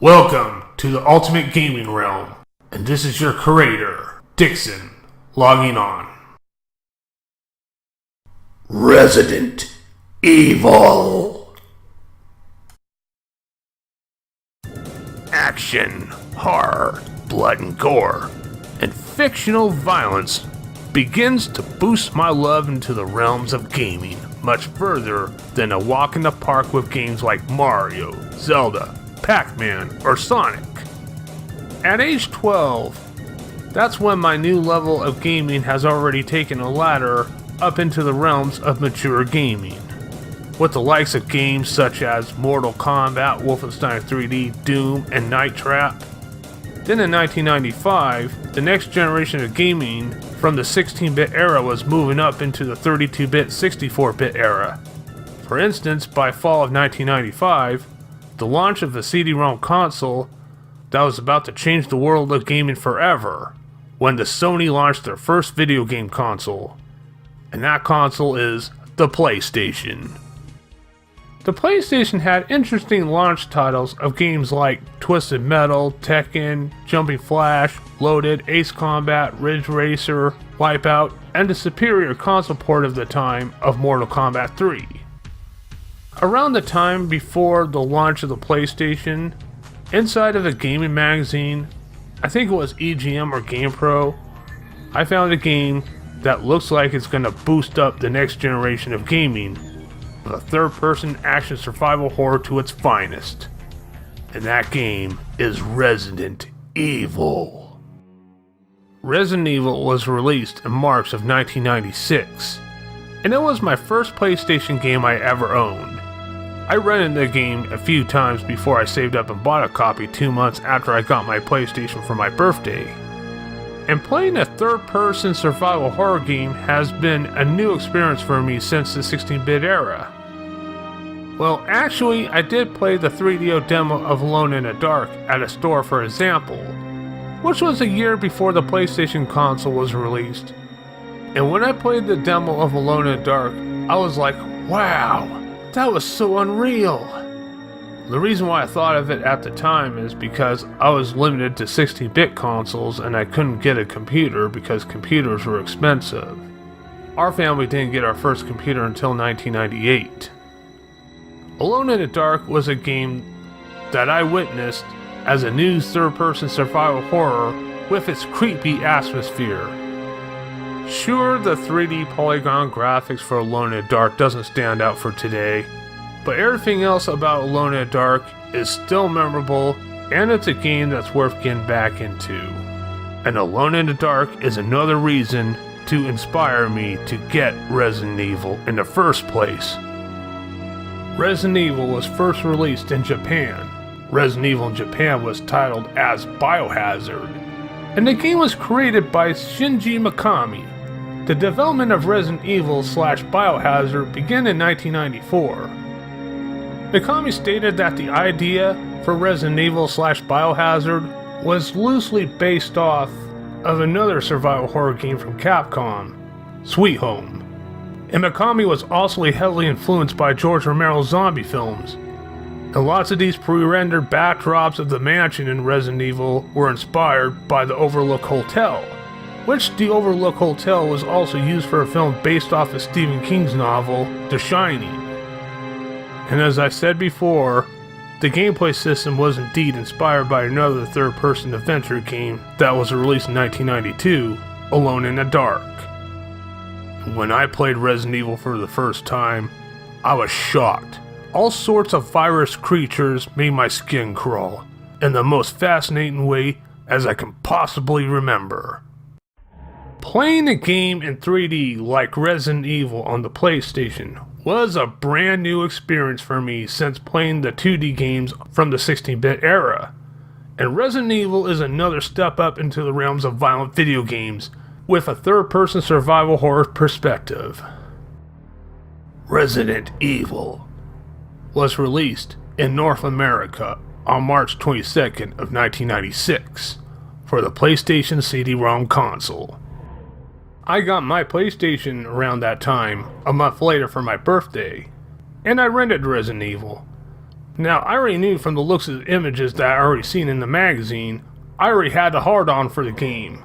Welcome to the Ultimate Gaming Realm, and this is your curator, Dixon, logging on. Resident Evil. Action, horror, blood and gore, and fictional violence begins to boost my love into the realms of gaming much further than a walk in the park with games like Mario, Zelda, Pac-Man, or Sonic. At age 12, that's when my new level of gaming has already taken a ladder up into the realms of mature gaming, with the likes of games such as Mortal Kombat, Wolfenstein 3D, Doom, and Night Trap. Then in 1995, the next generation of gaming from the 16-bit era was moving up into the 32-bit, 64-bit era. For instance, by fall of 1995, the launch of the CD-ROM console that was about to change the world of gaming forever, when the Sony launched their first video game console. And that console is the PlayStation. The PlayStation had interesting launch titles of games like Twisted Metal, Tekken, Jumping Flash, Loaded, Ace Combat, Ridge Racer, Wipeout, and the superior console port of the time of Mortal Kombat 3. Around the time before the launch of the PlayStation, inside of a gaming magazine, I think it was EGM or GamePro, I found a game that looks like it's going to boost up the next generation of gaming with a third-person action survival horror to its finest. And that game is Resident Evil. Resident Evil was released in March of 1996, and it was my first PlayStation game I ever owned. I rented the game a few times before I saved up and bought a copy 2 months after I got my PlayStation for my birthday. And playing a third-person survival horror game has been a new experience for me since the 16-bit era. Well, actually, I did play the 3DO demo of Alone in the Dark at a store for example, which was a year before the PlayStation console was released. And when I played the demo of Alone in the Dark, I was like, wow, that was so unreal. The reason why I thought of it at the time is because I was limited to 16-bit consoles and I couldn't get a computer because computers were expensive. Our family didn't get our first computer until 1998. Alone in the Dark was a game that I witnessed as a new third-person survival horror with its creepy atmosphere. Sure, the 3D polygon graphics for Alone in the Dark doesn't stand out for today, but everything else about Alone in the Dark is still memorable, and it's a game that's worth getting back into. And Alone in the Dark is another reason to inspire me to get Resident Evil in the first place. Resident Evil was first released in Japan. Resident Evil in Japan was titled as Biohazard, and the game was created by Shinji Mikami. The development of Resident Evil / Biohazard began in 1994. Mikami stated that the idea for Resident Evil / Biohazard was loosely based off of another survival horror game from Capcom, Sweet Home. And Mikami was also heavily influenced by George Romero's zombie films. And lots of these pre-rendered backdrops of the mansion in Resident Evil were inspired by the Overlook Hotel, which the Overlook Hotel was also used for a film based off of Stephen King's novel, The Shining. And as I said before, the gameplay system was indeed inspired by another third-person adventure game that was released in 1992, Alone in the Dark. When I played Resident Evil for the first time, I was shocked. All sorts of virus creatures made my skin crawl, in the most fascinating way as I can possibly remember. Playing a game in 3D like Resident Evil on the PlayStation was a brand new experience for me since playing the 2D games from the 16-bit era. And Resident Evil is another step up into the realms of violent video games with a third-person survival horror perspective. Resident Evil was released in North America on March 22nd of 1996 for the PlayStation CD-ROM console. I got my PlayStation around that time, a month later for my birthday, and I rented Resident Evil. Now, I already knew from the looks of the images that I already seen in the magazine, I already had the hard-on for the game,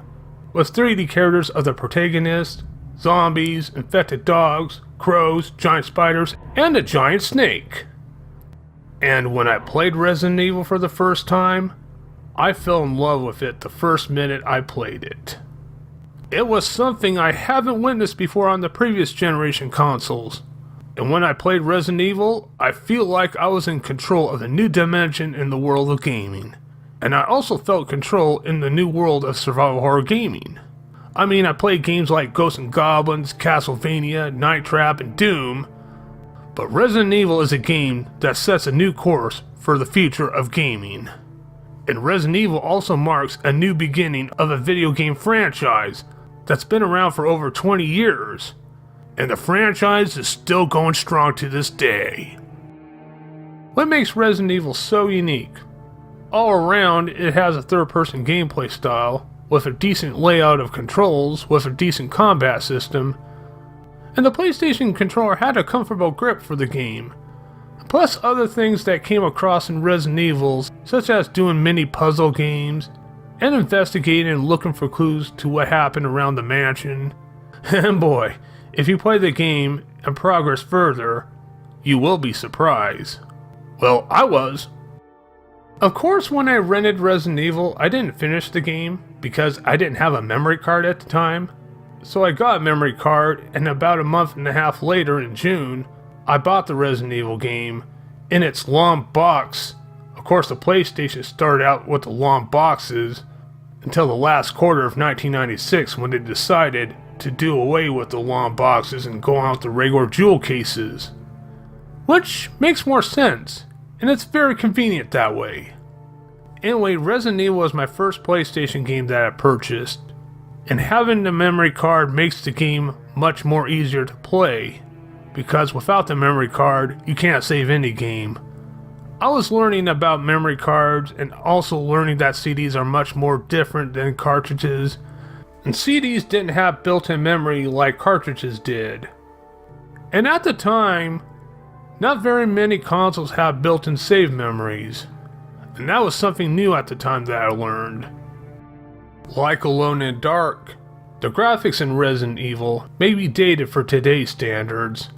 with 3D characters of the protagonist, zombies, infected dogs, crows, giant spiders, and a giant snake. And when I played Resident Evil for the first time, I fell in love with it the first minute I played it. It was something I haven't witnessed before on the previous generation consoles. And when I played Resident Evil, I feel like I was in control of a new dimension in the world of gaming. And I also felt control in the new world of survival horror gaming. I mean, I played games like Ghosts and Goblins, Castlevania, Night Trap, and Doom, but Resident Evil is a game that sets a new course for the future of gaming. And Resident Evil also marks a new beginning of a video game franchise that's been around for over 20 years. And the franchise is still going strong to this day. What makes Resident Evil so unique? All around, it has a third-person gameplay style, with a decent layout of controls, with a decent combat system, and the PlayStation controller had a comfortable grip for the game. Plus other things that came across in Resident Evil, such as doing mini puzzle games, and investigating and looking for clues to what happened around the mansion. And boy, if you play the game and progress further, you will be surprised. Well, I was. Of course, when I rented Resident Evil, I didn't finish the game because I didn't have a memory card at the time. So I got a memory card, and about a month and a half later in June, I bought the Resident Evil game in its long box. Of course, the PlayStation started out with the long boxes until the last quarter of 1996 when they decided to do away with the long boxes and go on with the regular jewel cases. Which makes more sense, and it's very convenient that way. Anyway, Resident Evil was my first PlayStation game that I purchased, and having the memory card makes the game much more easier to play, because without the memory card, you can't save any game. I was learning about memory cards and also learning that CDs are much more different than cartridges, and CDs didn't have built-in memory like cartridges did. And at the time, not very many consoles had built-in save memories, and that was something new at the time that I learned. Like Alone in the Dark, the graphics in Resident Evil may be dated for today's standards,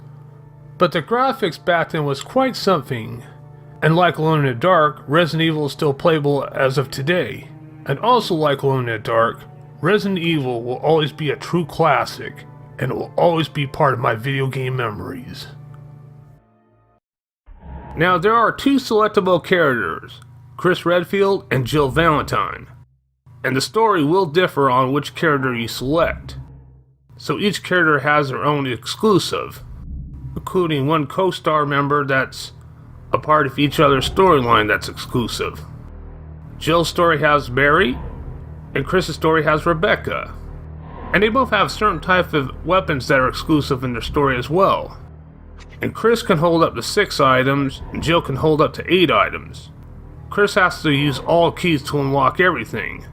but the graphics back then was quite something, and like Alone in the Dark, Resident Evil is still playable as of today. And also like Alone in the Dark, Resident Evil will always be a true classic, and it will always be part of my video game memories. Now there are two selectable characters, Chris Redfield and Jill Valentine, and the story will differ on which character you select, so each character has their own exclusive, including one co-star member that's a part of each other's storyline that's exclusive. Jill's story has Barry, and Chris's story has Rebecca, and they both have certain type of weapons that are exclusive in their story as well. And Chris can hold up to 6 items, and Jill can hold up to 8 items. Chris has to use all keys to unlock everything.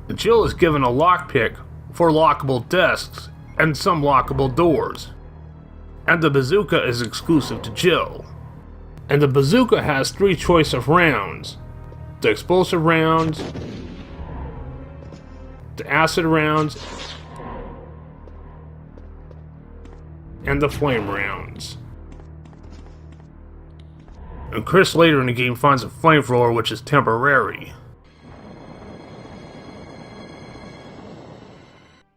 And Jill is given a lockpick for lockable desks and some lockable doors. And the bazooka is exclusive to Jill. And the bazooka has 3 choice of rounds: the explosive rounds, the acid rounds, and the flame rounds. And Chris later in the game finds a flamethrower which is temporary.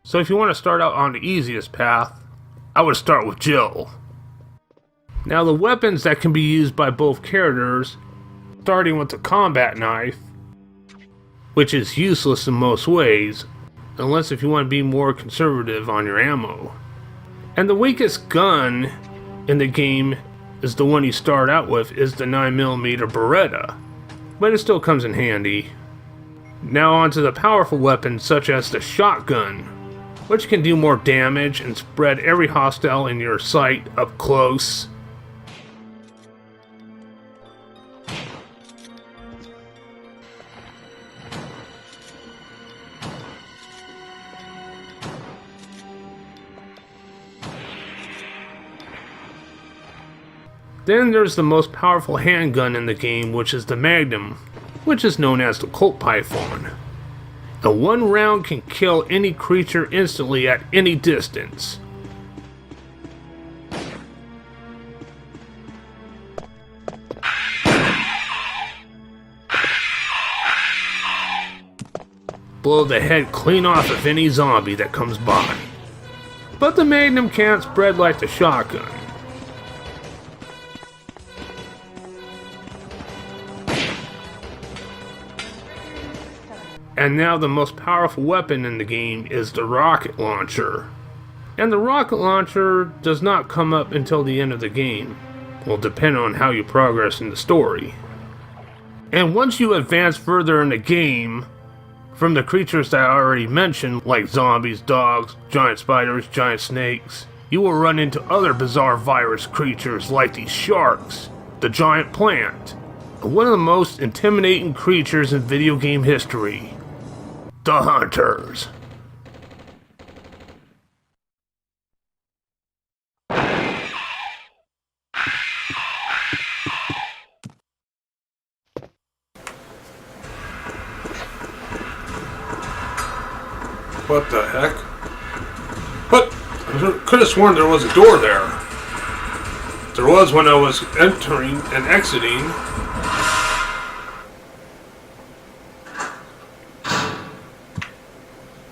So if you want to start out on the easiest path, I would start with Jill. Now the weapons that can be used by both characters, starting with the combat knife, which is useless in most ways, unless if you want to be more conservative on your ammo. And the weakest gun in the game is the one you start out with, is the 9mm Beretta, but it still comes in handy. Now onto the powerful weapons such as the shotgun, which can do more damage and spread every hostile in your sight up close. Then there's the most powerful handgun in the game, which is the Magnum, which is known as the Colt Python. The one round can kill any creature instantly at any distance. Blow the head clean off of any zombie that comes by. But the Magnum can't spread like the shotgun. And now the most powerful weapon in the game is the rocket launcher. And the rocket launcher does not come up until the end of the game. Will depend on how you progress in the story. And once you advance further in the game, from the creatures that I already mentioned, like zombies, dogs, giant spiders, giant snakes, you will run into other bizarre virus creatures like these sharks, the giant plant, and one of the most intimidating creatures in video game history, the Hunters. What the heck? What? I could have sworn there was a door there. There was when I was entering and exiting.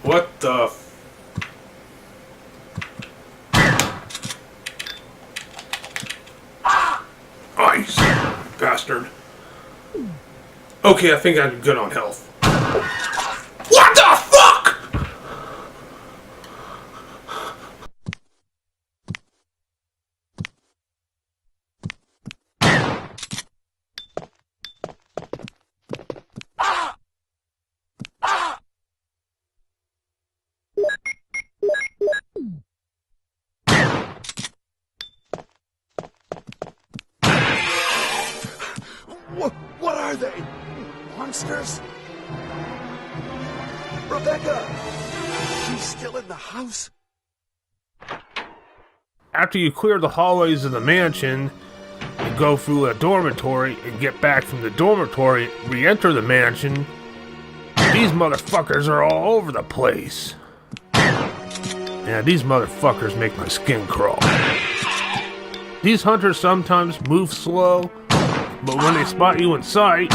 What the... Ice! Bastard. Okay, I think I'm good on health. What the fuck?! What are they? Monsters? Rebecca! She's still in the house? After you clear the hallways of the mansion, you go through a dormitory and get back from the dormitory, re-enter the mansion. These motherfuckers are all over the place. Yeah, these motherfuckers make my skin crawl. These hunters sometimes move slow, but when they spot you in sight,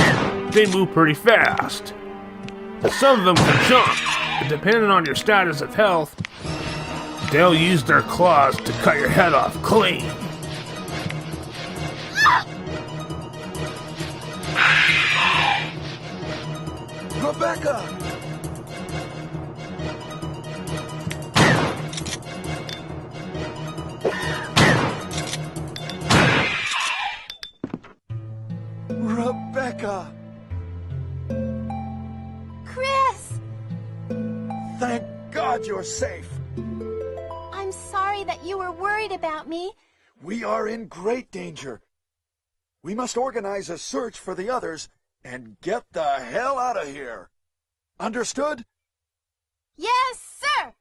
they move pretty fast. And some of them can jump, but depending on your status of health, they'll use their claws to cut your head off clean. Rebecca! Rebecca! Chris! Thank God you're safe. I'm sorry that you were worried about me. We are in great danger. We must organize a search for the others and get the hell out of here. Understood? Yes, sir!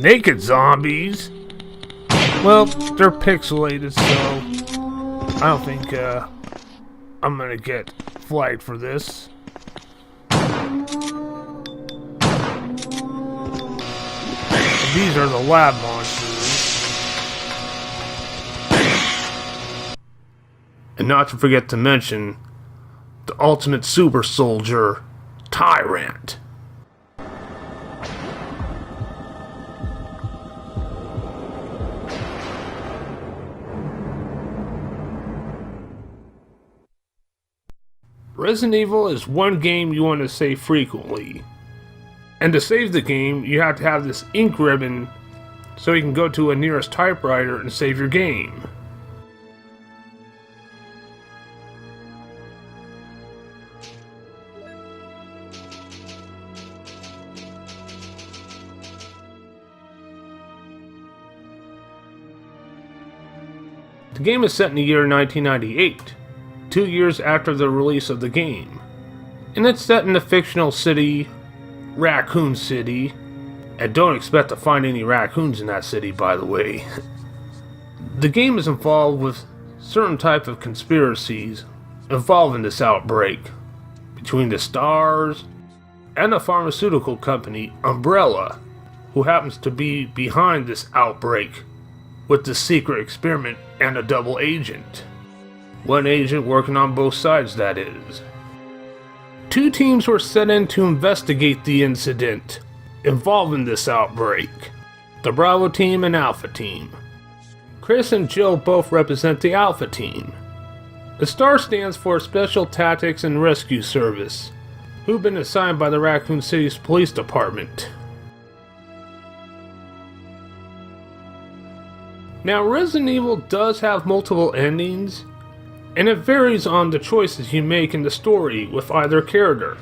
Naked zombies? Well, they're pixelated, so I don't think I'm gonna get flagged for this. These are the lab monsters. And not to forget to mention the ultimate super soldier, Tyrant. Resident Evil is one game you want to save frequently. And to save the game, you have to have this ink ribbon so you can go to a nearest typewriter and save your game. The game is set in the year 1998. 2 years after the release of the game. And it's set in the fictional city, Raccoon City, and don't expect to find any raccoons in that city, by the way. The game is involved with certain type of conspiracies involving this outbreak between the stars and the pharmaceutical company Umbrella, who happens to be behind this outbreak with the secret experiment and a double agent. One agent working on both sides, that is. 2 teams were set in to investigate the incident involving this outbreak, the Bravo team and Alpha team. Chris and Jill both represent the Alpha team. The STAR stands for Special Tactics and Rescue Service, who've been assigned by the Raccoon City's police department. Now, Resident Evil does have multiple endings, and it varies on the choices you make in the story with either character.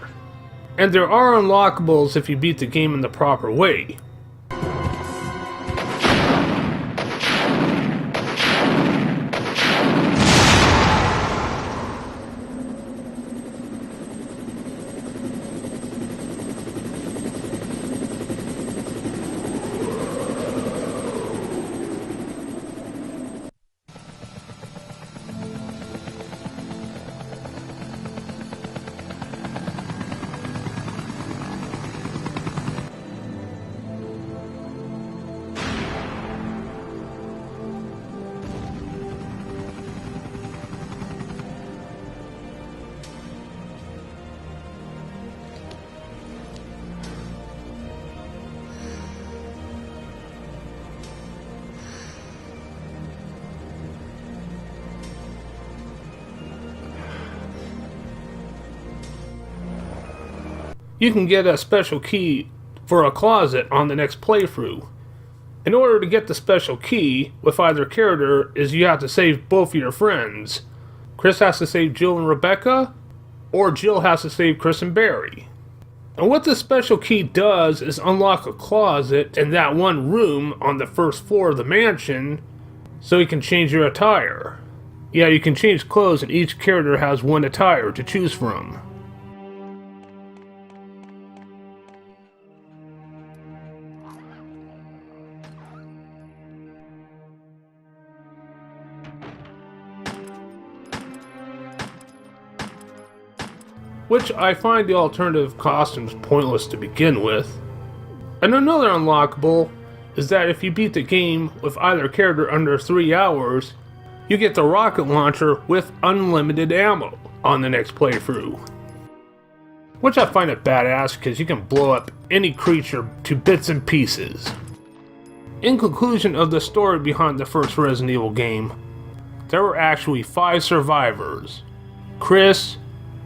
And there are unlockables if you beat the game in the proper way. You can get a special key for a closet on the next playthrough. In order to get the special key with either character is you have to save both of your friends. Chris has to save Jill and Rebecca, or Jill has to save Chris and Barry. And what this special key does is unlock a closet in that one room on the first floor of the mansion so you can change your attire. Yeah, you can change clothes and each character has one attire to choose from. Which I find the alternative costumes pointless to begin with. And another unlockable is that if you beat the game with either character under 3 hours, you get the rocket launcher with unlimited ammo on the next playthrough. Which I find it badass because you can blow up any creature to bits and pieces. In conclusion of the story behind the first Resident Evil game, there were actually 5 survivors: Chris,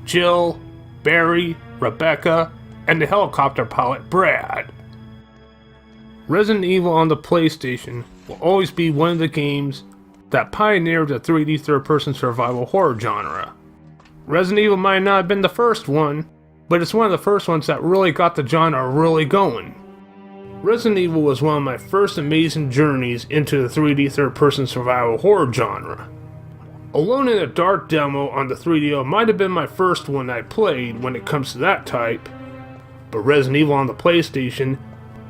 Jill, Barry, Rebecca, and the helicopter pilot Brad. Resident Evil on the PlayStation will always be one of the games that pioneered the 3D third-person survival horror genre. Resident Evil might not have been the first one, but it's one of the first ones that really got the genre really going. Resident Evil was one of my first amazing journeys into the 3D third-person survival horror genre. Alone in the Dark demo on the 3DO might have been my first one I played when it comes to that type, but Resident Evil on the PlayStation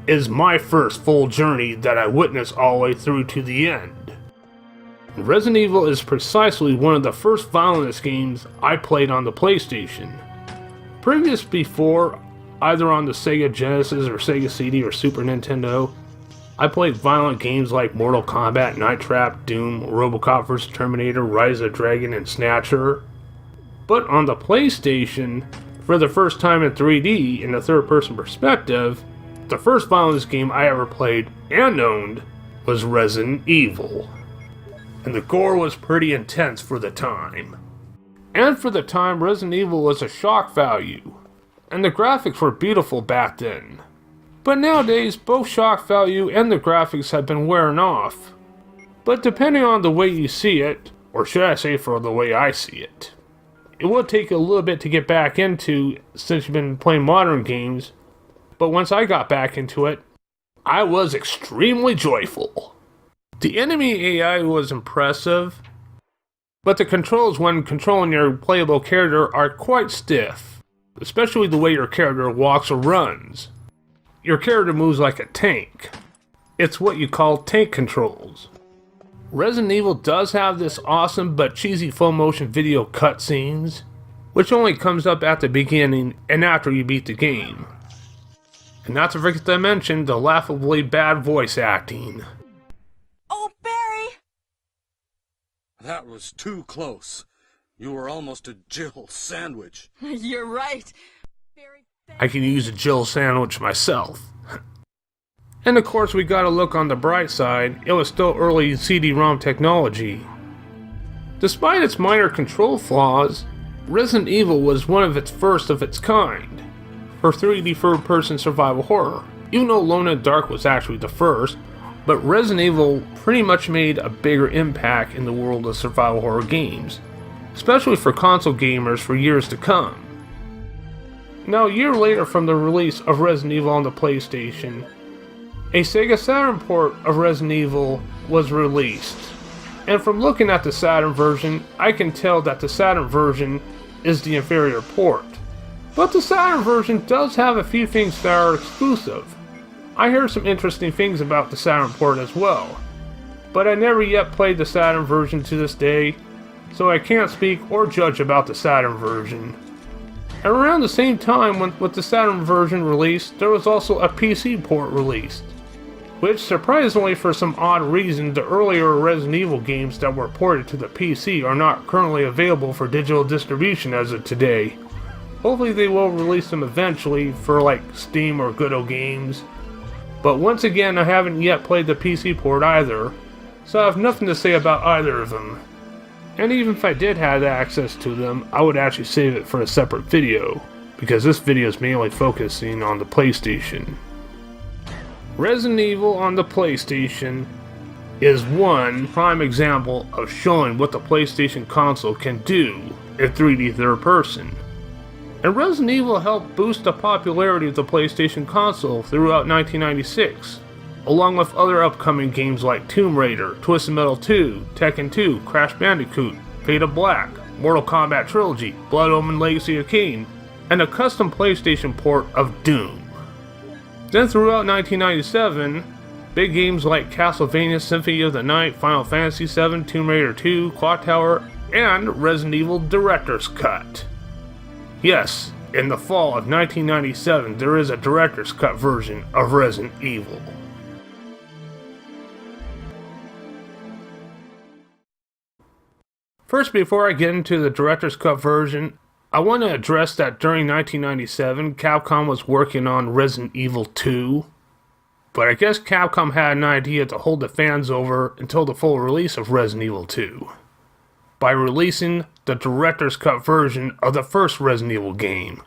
is my first full journey that I witnessed all the way through to the end. Resident Evil is precisely one of the first violence games I played on the PlayStation. Before, either on the Sega Genesis or Sega CD or Super Nintendo, I played violent games like Mortal Kombat, Night Trap, Doom, RoboCop vs. Terminator, Rise of the Dragon, and Snatcher. But on the PlayStation, for the first time in 3D in a third-person perspective, the first violence game I ever played and owned was Resident Evil. And the gore was pretty intense for the time. And for the time, Resident Evil was a shock value, and the graphics were beautiful back then. But nowadays, both shock value and the graphics have been wearing off. But depending on the way you see it, or should I say for the way I see it, it will take a little bit to get back into since you've been playing modern games, but once I got back into it, I was extremely joyful. The enemy AI was impressive, But the controls when controlling your playable character are quite stiff, especially the way your character walks or runs. Your character moves like a tank. It's what you call tank controls. Resident Evil does have this awesome but cheesy full motion video cutscenes, which only comes up at the beginning and after you beat the game. And not to forget to mention the laughably bad voice acting. Oh, Barry! That was too close. You were almost a Jill sandwich. You're right. Barry, I can use a Jill sandwich myself. And of course we gotta look on the bright side, it was still early CD-ROM technology. Despite its minor control flaws, Resident Evil was one of its first of its kind for 3D third-person survival horror. Even though Alone in the Dark was actually the first, but Resident Evil pretty much made a bigger impact in the world of survival horror games, especially for console gamers for years to come. Now, a year later from the release of Resident Evil on the PlayStation, a Sega Saturn port of Resident Evil was released. And from looking at the Saturn version, I can tell that the Saturn version is the inferior port. But the Saturn version does have a few things that are exclusive. I heard some interesting things about the Saturn port as well. But I never yet played the Saturn version to this day, so I can't speak or judge about the Saturn version. And around the same time with the Saturn version released, there was also a PC port released. Which, surprisingly for some odd reason, the earlier Resident Evil games that were ported to the PC are not currently available for digital distribution as of today. Hopefully they will release them eventually for like Steam or Good Old Games. But once again, I haven't yet played the PC port either, so I have nothing to say about either of them. And even if I did have access to them, I would actually save it for a separate video, because this video is mainly focusing on the PlayStation. Resident Evil on the PlayStation is one prime example of showing what the PlayStation console can do in 3D third person. And Resident Evil helped boost the popularity of the PlayStation console throughout 1996, along with other upcoming games like Tomb Raider, Twisted Metal 2, Tekken 2, Crash Bandicoot, Fate of Black, Mortal Kombat Trilogy, Blood Omen Legacy of Kain, and a custom PlayStation port of Doom. Then throughout 1997, big games like Castlevania Symphony of the Night, Final Fantasy VII, Tomb Raider 2, Clock Tower, and Resident Evil Director's Cut. Yes, in the fall of 1997, there is a Director's Cut version of Resident Evil. First, before I get into the Director's Cut version, I want to address that during 1997, Capcom was working on Resident Evil 2, but I guess Capcom had an idea to hold the fans over until the full release of Resident Evil 2, by releasing the Director's Cut version of the first Resident Evil game.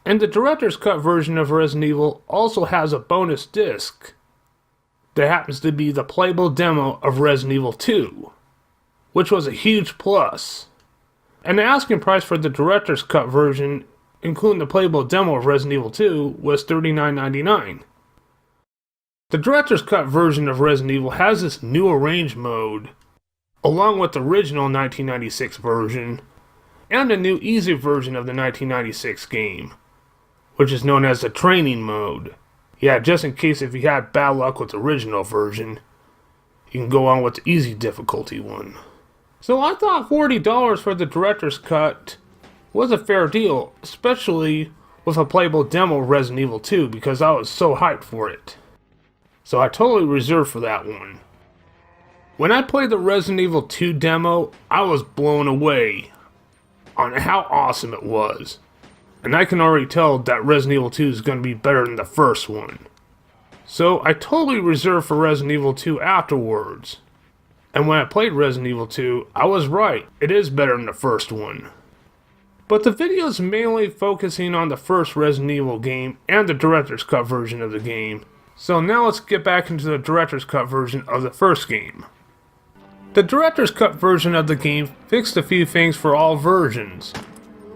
And the Director's Cut version of Resident Evil also has a bonus disc that happens to be the playable demo of Resident Evil 2, which was a huge plus. And the asking price for the Director's Cut version, including the playable demo of Resident Evil 2, was $39.99. The Director's Cut version of Resident Evil has this new arrange mode, along with the original 1996 version, and a new easy version of the 1996 game, which is known as the training mode. Yeah, just in case if you had bad luck with the original version, you can go on with the easy difficulty one. So I thought $40 for the Director's Cut was a fair deal, especially with a playable demo of Resident Evil 2 because I was so hyped for it. So I totally reserved for that one. When I played the Resident Evil 2 demo, I was blown away on how awesome it was. And I can already tell that Resident Evil 2 is going to be better than the first one. So I totally reserved for Resident Evil 2 afterwards. And when I played Resident Evil 2, I was right, it is better than the first one. But the video is mainly focusing on the first Resident Evil game and the Director's Cut version of the game. So now let's get back into the Director's Cut version of the first game. The Director's Cut version of the game fixed a few things for all versions,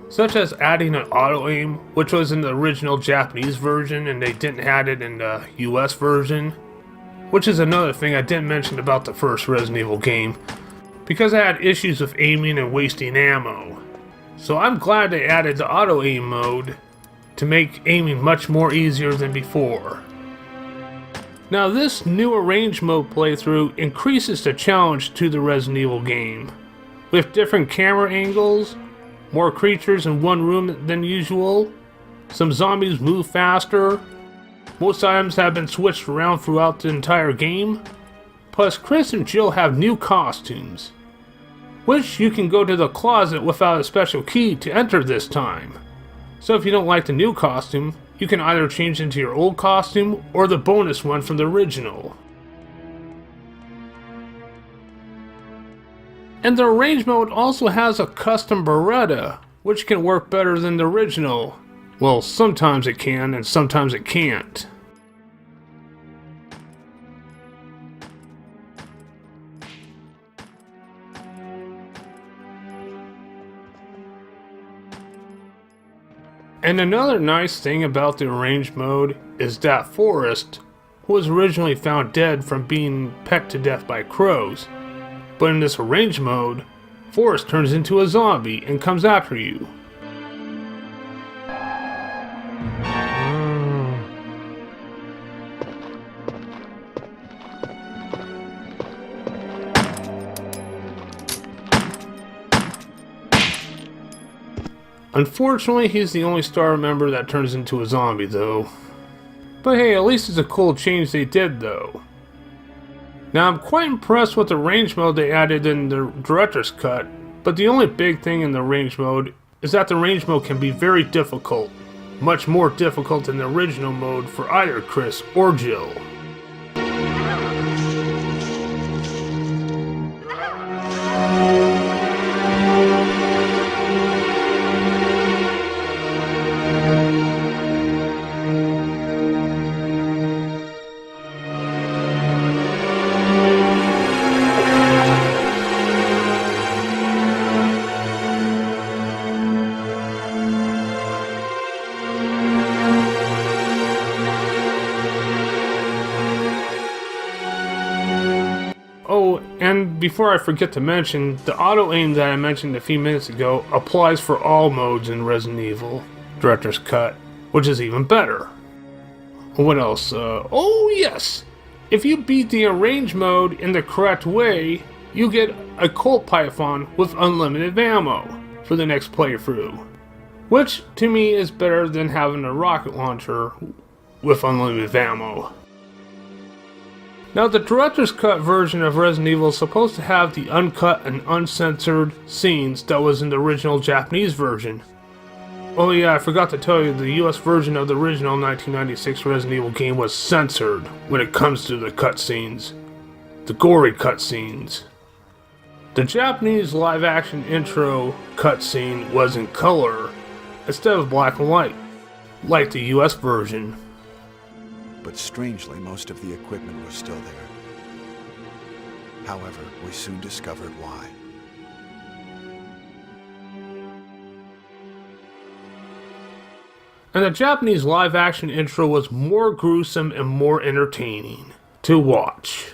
such as adding an auto-aim, which was in the original Japanese version and they didn't add it in the US version. Which is another thing I didn't mention about the first Resident Evil game. because I had issues with aiming and wasting ammo. So I'm glad they added the auto aim mode to make aiming much more easier than before. Now this new arrange mode playthrough increases the challenge to the Resident Evil game. With different camera angles, more creatures in one room than usual, some zombies move faster, most items have been switched around throughout the entire game, plus Chris and Jill have new costumes, which you can go to the closet without a special key to enter this time. So if you don't like the new costume, you can either change into your old costume or the bonus one from the original. And the arrange mode also has a custom Beretta, which can work better than the original. Well, sometimes it can and sometimes it can't. And another nice thing about the arrange mode is that Forrest, who was originally found dead from being pecked to death by crows, but in this arrange mode, Forrest turns into a zombie and comes after you. Unfortunately, he's the only star member that turns into a zombie though. But hey, at least it's a cool change they did though. Now I'm quite impressed with the range mode they added in the director's cut, but the only big thing in the range mode is that the range mode can be very difficult. Much more difficult than the original mode for either Chris or Jill. Oh, and before I forget to mention, the auto-aim that I mentioned a few minutes ago applies for all modes in Resident Evil Director's Cut, which is even better. What else? Oh yes! If you beat the arrange mode in the correct way, you get a Colt Python with unlimited ammo for the next playthrough. Which, to me, is better than having a rocket launcher with unlimited ammo. Now, the director's cut version of Resident Evil is supposed to have the uncut and uncensored scenes that was in the original Japanese version. Oh yeah, I forgot to tell you, the US version of the original 1996 Resident Evil game was censored when it comes to the cutscenes. The gory cutscenes. The Japanese live-action intro cutscene was in color instead of black and white, like the US version. But strangely, most of the equipment was still there. However, we soon discovered why. And the Japanese live-action intro was more gruesome and more entertaining to watch.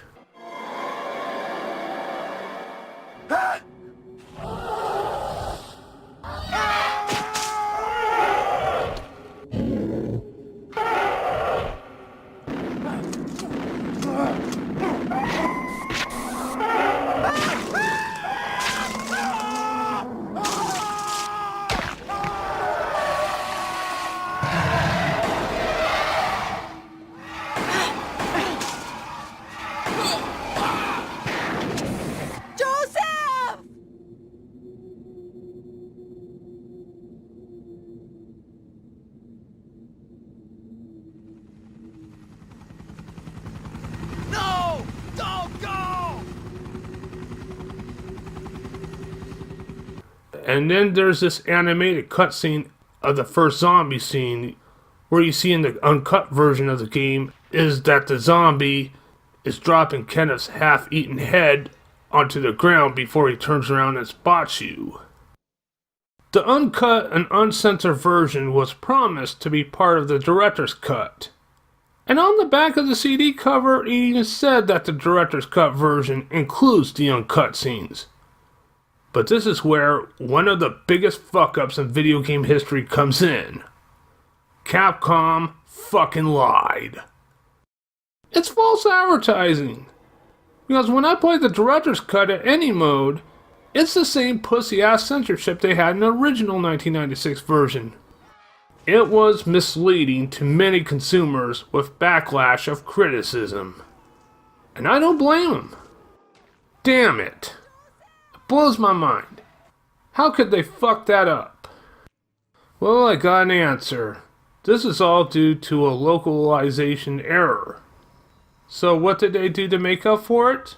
And then there's this animated cutscene of the first zombie scene, where you see in the uncut version of the game is that the zombie is dropping Kenneth's half-eaten head onto the ground before he turns around and spots you. The uncut and uncensored version was promised to be part of the director's cut. And on the back of the CD cover, it even said that the director's cut version includes the uncut scenes. But this is where one of the biggest fuck-ups in video game history comes in. Capcom fucking lied. It's false advertising. Because when I play the director's cut at any mode, it's the same pussy-ass censorship they had in the original 1996 version. It was misleading to many consumers with backlash of criticism. And I don't blame them. Damn it. It blows my mind. How could they fuck that up? Well, I got an answer. This is all due to a localization error. So what did they do to make up for it?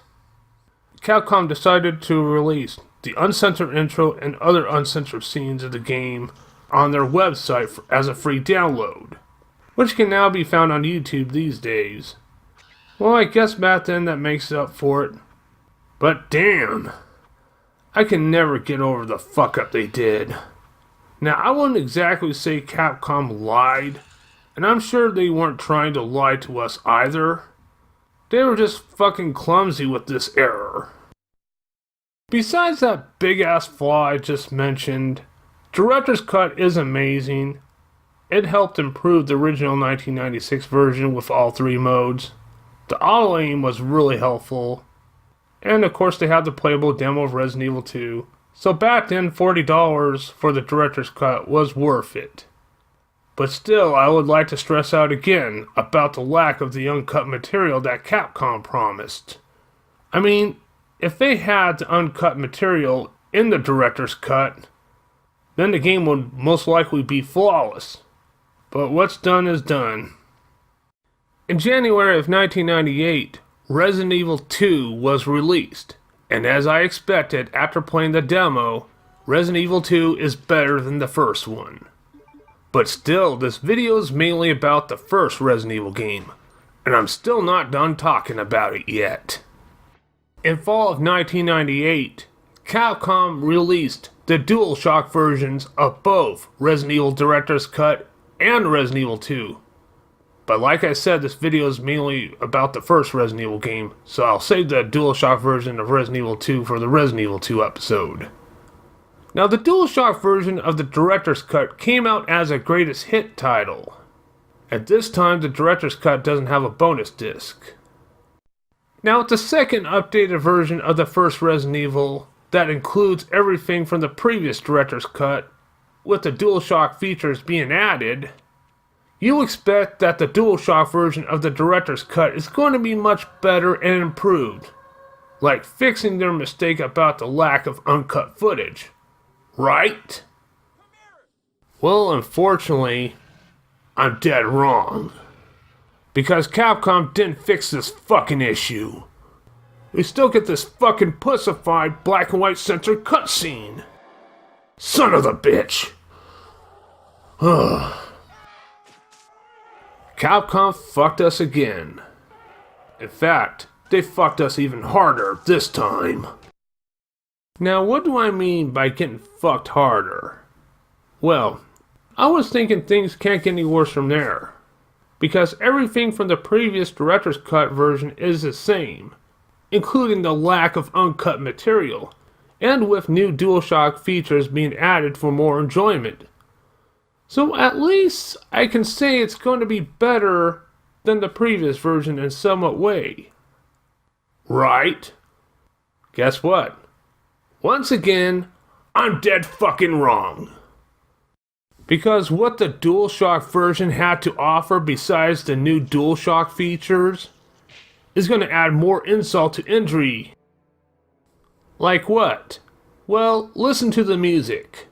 Capcom decided to release the uncensored intro and other uncensored scenes of the game on their website as a free download, which can now be found on YouTube these days. Well, I guess back then that makes up for it. But damn, I can never get over the fuck up they did. Now, I wouldn't exactly say Capcom lied, and I'm sure they weren't trying to lie to us either. They were just fucking clumsy with this error. Besides that big ass flaw I just mentioned, Director's Cut is amazing. It helped improve the original 1996 version with all 3 modes. The auto aim was really helpful. And of course they had the playable demo of Resident Evil 2. So back then $40 for the Director's Cut was worth it. But still, I would like to stress out again about the lack of the uncut material that Capcom promised. I mean, if they had the uncut material in the Director's Cut, then the game would most likely be flawless. But what's done is done. In January of 1998, Resident Evil 2 was released, and as I expected after playing the demo, Resident Evil 2 is better than the first one. But still, this video is mainly about the first Resident Evil game, and I'm still not done talking about it yet. In fall of 1998, Capcom released the DualShock versions of both Resident Evil Director's Cut and Resident Evil 2. But like I said, this video is mainly about the first Resident Evil game, so I'll save the DualShock version of Resident Evil 2 for the Resident Evil 2 episode. Now, the DualShock version of the Director's Cut came out as a greatest hit title. At this time, the Director's Cut doesn't have a bonus disc. Now, it's the second updated version of the first Resident Evil that includes everything from the previous Director's Cut, with the DualShock features being added. You expect that the DualShock version of the Director's Cut is going to be much better and improved, like fixing their mistake about the lack of uncut footage. Right? Well, unfortunately, I'm dead wrong. Because Capcom didn't fix this fucking issue. We still get this fucking pussified black and white censored cutscene. Son of the bitch. Capcom fucked us again. In fact, they fucked us even harder this time. Now, what do I mean by getting fucked harder? Well, I was thinking things can't get any worse from there. Because everything from the previous Director's Cut version is the same, including the lack of uncut material, and with new DualShock features being added for more enjoyment. So at least I can say it's going to be better than the previous version in somewhat way. Right? Guess what? Once again, I'm dead fucking wrong. Because what the DualShock version had to offer besides the new DualShock features is going to add more insult to injury. Like what? Well, listen to the music.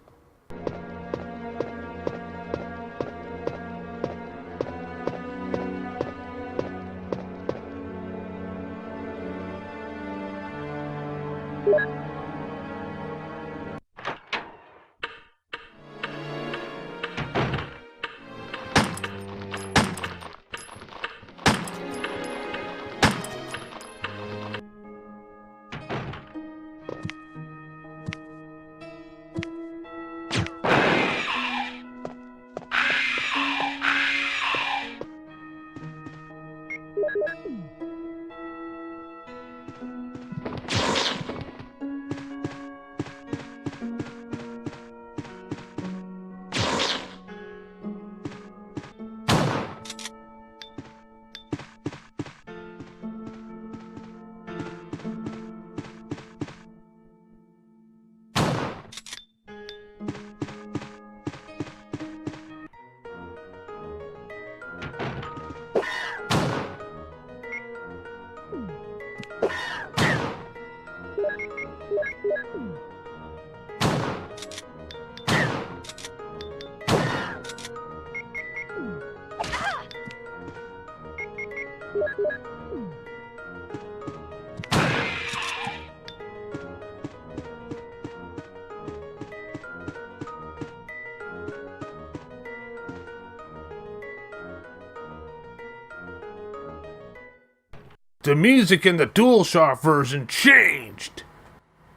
The music in the DualShock version changed!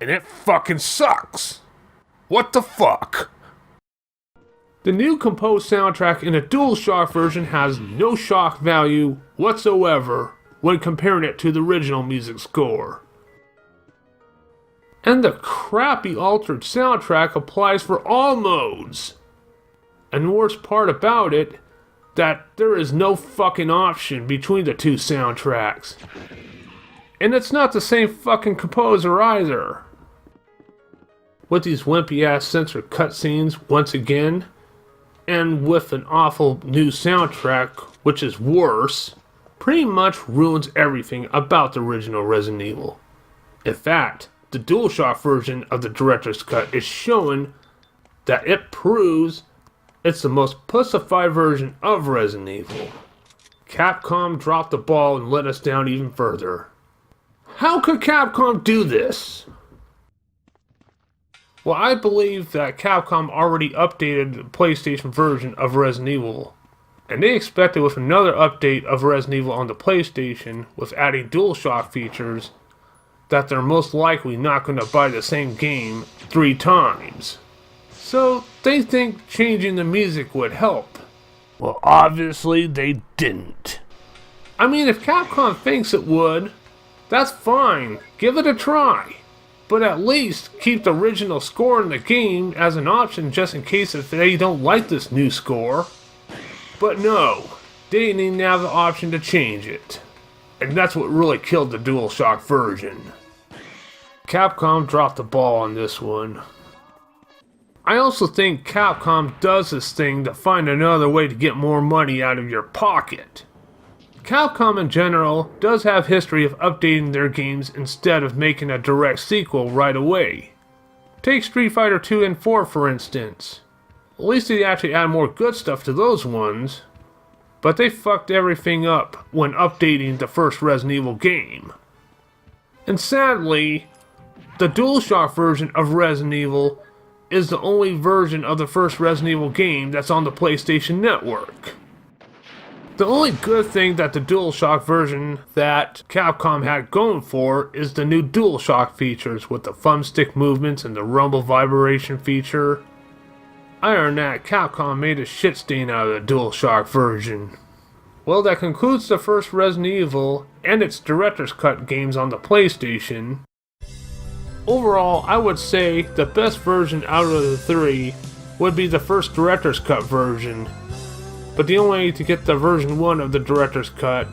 And it fucking sucks! What the fuck? The new composed soundtrack in the DualShock version has no shock value whatsoever when comparing it to the original music score. And the crappy altered soundtrack applies for all modes. And the worst part about it, that there is no fucking option between the two soundtracks. And it's not the same fucking composer either. With these wimpy ass censored cutscenes once again, and with an awful new soundtrack, which is worse, pretty much ruins everything about the original Resident Evil. In fact, the DualShock version of the director's cut is showing that it proves it's the most pussified version of Resident Evil. Capcom dropped the ball and let us down even further. How could Capcom do this? Well, I believe that Capcom already updated the PlayStation version of Resident Evil, and they expected with another update of Resident Evil on the PlayStation, with adding DualShock features, that they're most likely not going to buy the same game 3 times. So they think changing the music would help. Well, obviously they didn't. I mean, if Capcom thinks it would, that's fine, give it a try. But at least keep the original score in the game as an option just in case if they don't like this new score. But no, they didn't even have the option to change it. And that's what really killed the DualShock version. Capcom dropped the ball on this one. I also think Capcom does this thing to find another way to get more money out of your pocket. Capcom in general does have history of updating their games instead of making a direct sequel right away. Take Street Fighter 2 and 4 for instance. At least they actually add more good stuff to those ones, but they fucked everything up when updating the first Resident Evil game. And sadly, the DualShock version of Resident Evil is the only version of the first Resident Evil game that's on the PlayStation Network. The only good thing that the DualShock version that Capcom had going for is the new DualShock features with the thumbstick movements and the rumble vibration feature. Other than that, Capcom made a shit stain out of the DualShock version. Well, that concludes the first Resident Evil and its director's cut games on the PlayStation. Overall, I would say the best version out of the 3 would be the first director's cut version. But the only way to get the version 1 of the director's cut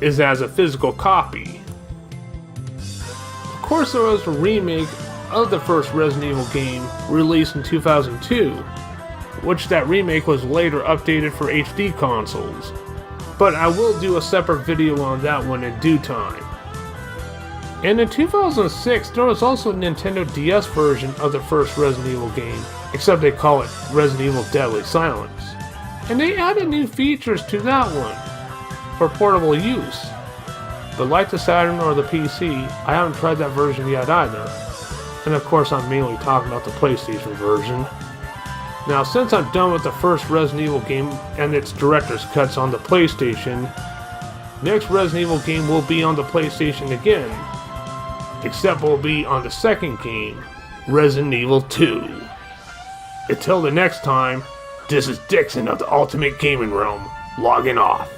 is as a physical copy. Of course, there was a remake of the first Resident Evil game released in 2002, which that remake was later updated for HD consoles. But I will do a separate video on that one in due time. And in 2006, there was also a Nintendo DS version of the first Resident Evil game, except they call it Resident Evil Deadly Silence. And they added new features to that one for portable use. But like the Saturn or the PC, I haven't tried that version yet either. And of course I'm mainly talking about the PlayStation version. Now since I'm done with the first Resident Evil game and its director's cuts on the PlayStation, next Resident Evil game will be on the PlayStation again. Except it will be on the second game, Resident Evil 2. Until the next time, this is Dixon of the Ultimate Gaming Realm, logging off.